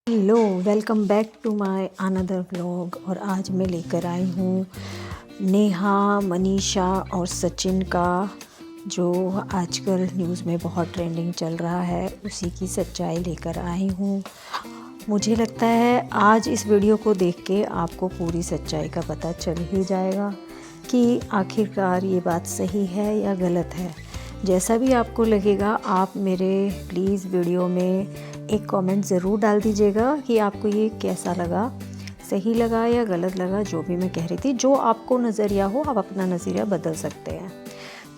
Hello, welcome back to my another vlog. और आज मैं लेकर आई हूँ नेहा, मनीषा और सचिन का जो आजकल न्यूज़ में बहुत ट्रेंडिंग चल रहा है, उसी की सच्चाई लेकर आई हूँ। मुझे लगता है आज इस वीडियो को देख के आपको पूरी सच्चाई का पता चल ही जाएगा कि आखिरकार ये बात सही है या गलत है। जैसा भी आपको लगेगा, आप मेरे प्लीज़ वीडियो में एक कमेंट ज़रूर डाल दीजिएगा कि आपको ये कैसा लगा, सही लगा या गलत लगा। जो भी मैं कह रही थी, जो आपको नज़रिया हो, आप अपना नज़रिया बदल सकते हैं।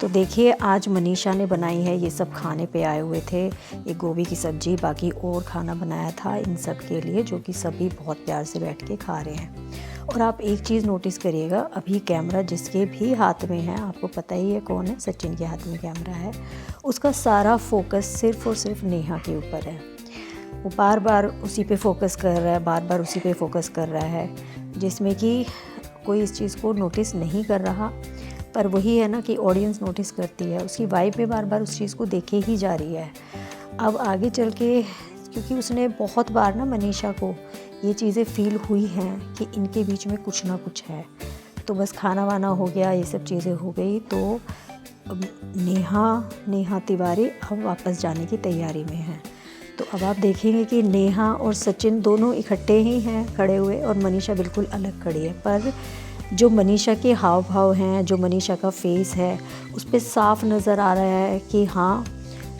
तो देखिए, आज मनीषा ने बनाई है, ये सब खाने पे आए हुए थे। ये गोभी की सब्ज़ी, बाकी और खाना बनाया था इन सब के लिए, जो कि सभी बहुत प्यार से बैठ के खा रहे हैं। और आप एक चीज़ नोटिस करिएगा, अभी कैमरा जिसके भी हाथ में है, आपको पता ही है कौन है, सचिन के हाथ में कैमरा है, उसका सारा फोकस सिर्फ़ और सिर्फ नेहा के ऊपर है। वो बार बार उसी पे फोकस कर रहा है, बार बार उसी पे फोकस कर रहा है, जिसमें कि कोई इस चीज़ को नोटिस नहीं कर रहा। पर वही है ना कि ऑडियंस नोटिस करती है, उसकी वाइफ में बार बार उस चीज़ को देखे ही जा रही है। अब आगे चल के, क्योंकि उसने बहुत बार ना मनीषा को ये चीज़ें फील हुई हैं कि इनके बीच में कुछ ना कुछ है, तो बस खाना वाना हो गया, ये सब चीज़ें हो गई, तो अब नेहा तिवारी अब वापस जाने की तैयारी में है। तो अब आप देखेंगे कि नेहा और सचिन दोनों इकट्ठे ही हैं खड़े हुए, और मनीषा बिल्कुल अलग खड़ी है। पर जो मनीषा के हाव भाव हैं, जो मनीषा का फेस है, उस पर साफ नज़र आ रहा है कि हाँ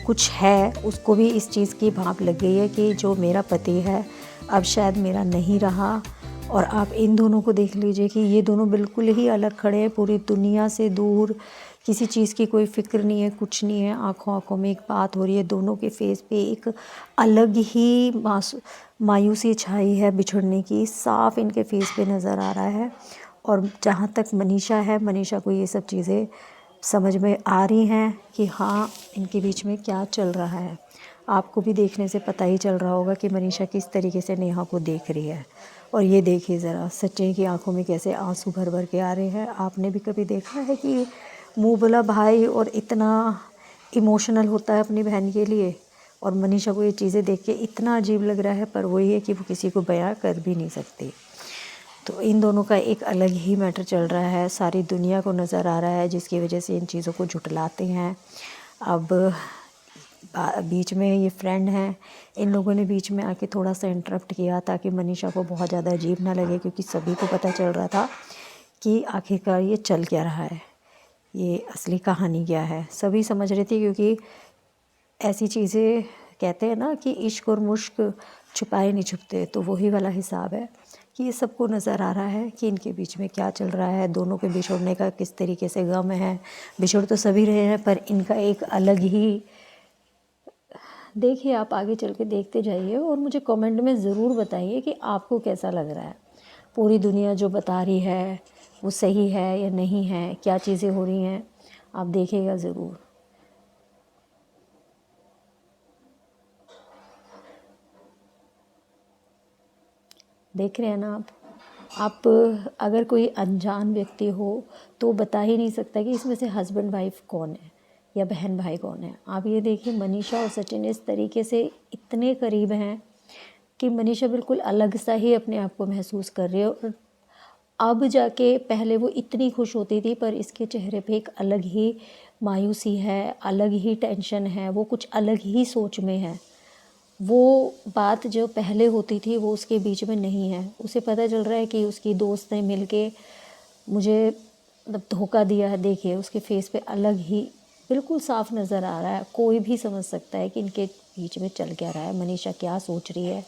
कुछ है। उसको भी इस चीज़ की भाप लग गई है कि जो मेरा पति है अब शायद मेरा नहीं रहा। और आप इन दोनों को देख लीजिए कि ये दोनों बिल्कुल ही अलग खड़े हैं, पूरी दुनिया से दूर, किसी चीज़ की कोई फ़िक्र नहीं है, कुछ नहीं है। आँखों आँखों में एक बात हो रही है, दोनों के फेस पे एक अलग ही मायूसी छाई है बिछड़ने की, साफ इनके फेस पे नज़र आ रहा है। और जहाँ तक मनीषा है, मनीषा को ये सब चीज़ें समझ में आ रही हैं कि हाँ इनके बीच में क्या चल रहा है। आपको भी देखने से पता ही चल रहा होगा कि मनीषा किस तरीके से नेहा को देख रही है। और ये देखिए ज़रा, सच्चे की आंखों में कैसे आंसू भर भर के आ रहे हैं। आपने भी कभी देखा है कि मुँह बोला भाई और इतना इमोशनल होता है अपनी बहन के लिए? और मनीषा को ये चीज़ें देख के इतना अजीब लग रहा है, पर वही है कि वो किसी को बयां कर भी नहीं सकती। तो इन दोनों का एक अलग ही मैटर चल रहा है, सारी दुनिया को नज़र आ रहा है, जिसकी वजह से इन चीज़ों को झुठलाते हैं। अब बीच में ये फ्रेंड हैं, इन लोगों ने बीच में आके थोड़ा सा इंटरप्ट किया ताकि मनीषा को बहुत ज़्यादा अजीब ना लगे, क्योंकि सभी को पता चल रहा था कि आखिरकार ये चल क्या रहा है, ये असली कहानी क्या है। सभी समझ रहे थे, क्योंकि ऐसी चीज़ें कहते हैं ना कि इश्क और मुश्क छुपाए नहीं छुपते, तो वही वाला हिसाब है कि ये सबको नज़र आ रहा है कि इनके बीच में क्या चल रहा है, दोनों के बिछड़ने का किस तरीके से गम है। बिछड़ तो सभी रहे हैं, पर इनका एक अलग ही, देखिए आप आगे चल के देखते जाइए और मुझे कमेंट में ज़रूर बताइए कि आपको कैसा लग रहा है। पूरी दुनिया जो बता रही है वो सही है या नहीं है, क्या चीज़ें हो रही हैं, आप देखिएगा ज़रूर। देख रहे हैं ना आप अगर कोई अनजान व्यक्ति हो तो बता ही नहीं सकता कि इसमें से हस्बैंड वाइफ कौन है या बहन भाई कौन है। आप ये देखिए, मनीषा और सचिन इस तरीके से इतने करीब हैं कि मनीषा बिल्कुल अलग सा ही अपने आप को महसूस कर रही है। और अब जाके, पहले वो इतनी खुश होती थी, पर इसके चेहरे पे एक अलग ही मायूसी है, अलग ही टेंशन है, वो कुछ अलग ही सोच में है। वो बात जो पहले होती थी वो उसके बीच में नहीं है। उसे पता चल रहा है कि उसकी दोस्त ने मिलके मुझे मतलब धोखा दिया है। देखिए उसके फेस पे अलग ही बिल्कुल साफ नज़र आ रहा है, कोई भी समझ सकता है कि इनके बीच में चल क्या रहा है, मनीषा क्या सोच रही है,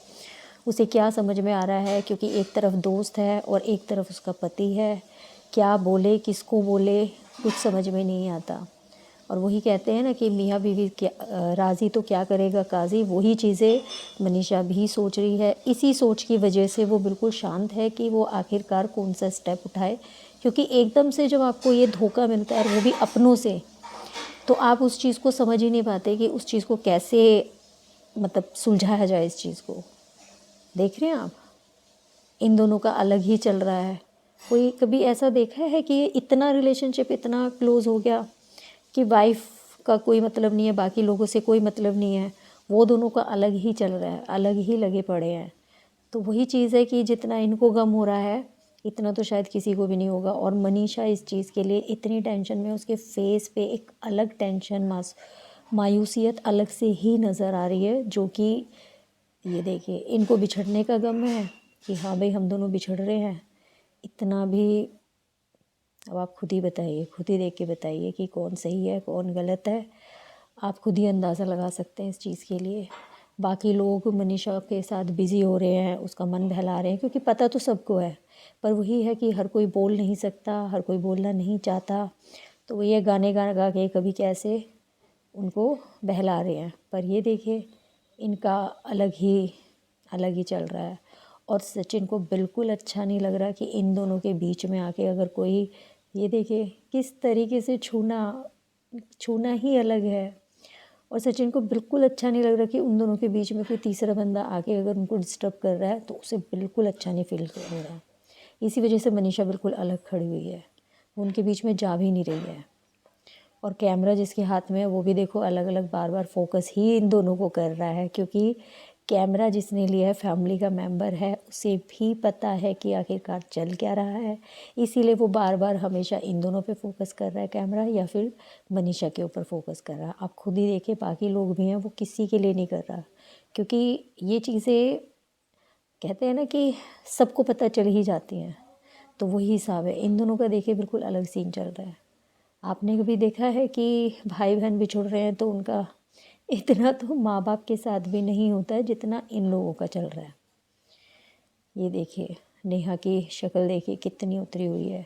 उसे क्या समझ में आ रहा है। क्योंकि एक तरफ दोस्त है और एक तरफ उसका पति है, क्या बोले किसको बोले कुछ समझ में नहीं आता। और वही कहते हैं ना कि मियाँ बीवी क्या राज़ी तो क्या करेगा काजी, वही चीज़ें मनीषा भी सोच रही है। इसी सोच की वजह से वो बिल्कुल शांत है कि वो आखिरकार कौन सा स्टेप उठाए। क्योंकि एकदम से जब आपको ये धोखा मिलता है, वो भी अपनों से, तो आप उस चीज़ को समझ ही नहीं पाते कि उस चीज़ को कैसे मतलब सुलझाया जाए इस चीज़ को। देख रहे हैं आप, इन दोनों का अलग ही चल रहा है। कोई कभी ऐसा देखा है कि इतना रिलेशनशिप इतना क्लोज़ हो गया कि वाइफ का कोई मतलब नहीं है, बाकी लोगों से कोई मतलब नहीं है, वो दोनों का अलग ही चल रहा है, अलग ही लगे पड़े हैं। तो वही चीज़ है कि जितना इनको गम हो रहा है इतना तो शायद किसी को भी नहीं होगा। और मनीषा इस चीज़ के लिए इतनी टेंशन में, उसके फेस पे एक अलग टेंशन, मायूसियत अलग से ही नज़र आ रही है, जो कि ये देखिए इनको बिछड़ने का गम है कि हाँ भाई हम दोनों बिछड़ रहे हैं। इतना भी अब आप खुद ही बताइए, खुद ही देख के बताइए कि कौन सही है कौन गलत है। आप खुद ही अंदाज़ा लगा सकते हैं इस चीज़ के लिए। बाकी लोग मनीषा के साथ बिज़ी हो रहे हैं, उसका मन बहला रहे हैं, क्योंकि पता तो सबको है, पर वही है कि हर कोई बोल नहीं सकता, हर कोई बोलना नहीं चाहता। तो ये गाने गा गा के कभी कैसे उनको बहला रहे हैं। पर ये देखिए इनका अलग ही चल रहा है। और सचिन को बिल्कुल अच्छा नहीं लग रहा कि इन दोनों के बीच में आके अगर कोई, ये देखिए किस तरीके से छूना ही अलग है। और सचिन को बिल्कुल अच्छा नहीं लग रहा कि उन दोनों के बीच में कोई तीसरा बंदा आके अगर उनको डिस्टर्ब कर रहा है, तो उसे बिल्कुल अच्छा नहीं फील हो रहा। इसी वजह से मनीषा बिल्कुल अलग खड़ी हुई है, वो उनके बीच में जा भी नहीं रही है। और कैमरा जिसके हाथ में है वो भी देखो अलग अलग बार बार फोकस ही इन दोनों को कर रहा है, क्योंकि कैमरा जिसने लिया है फैमिली का मेंबर है, उसे भी पता है कि आखिरकार चल क्या रहा है। इसीलिए वो बार बार हमेशा इन दोनों पे फोकस कर रहा है कैमरा, या फिर मनीषा के ऊपर फोकस कर रहा है। आप खुद ही देखिए बाकी लोग भी हैं, वो किसी के लिए नहीं कर रहा, क्योंकि ये चीज़ें कहते हैं ना कि सबको पता चल ही जाती हैं। तो वही हिसाब है इन दोनों का। देखिए बिल्कुल अलग सीन चल रहा है। आपने कभी देखा है कि भाई बहन बिछुड़ रहे हैं तो उनका इतना तो माँ बाप के साथ भी नहीं होता है जितना इन लोगों का चल रहा है। ये देखिए नेहा की शक्ल देखिए कितनी उतरी हुई है।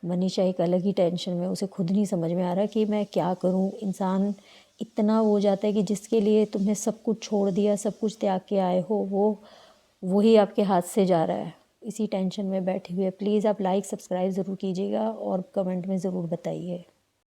मनीषा एक अलग ही टेंशन में, उसे खुद नहीं समझ में आ रहा कि मैं क्या करूं। इंसान इतना हो जाता है कि जिसके लिए तुमने सब कुछ छोड़ दिया, सब कुछ त्याग के आए हो, वही आपके हाथ से जा रहा है। इसी टेंशन में बैठी हुई है। प्लीज़ आप लाइक सब्सक्राइब ज़रूर कीजिएगा और कमेंट में ज़रूर बताइए।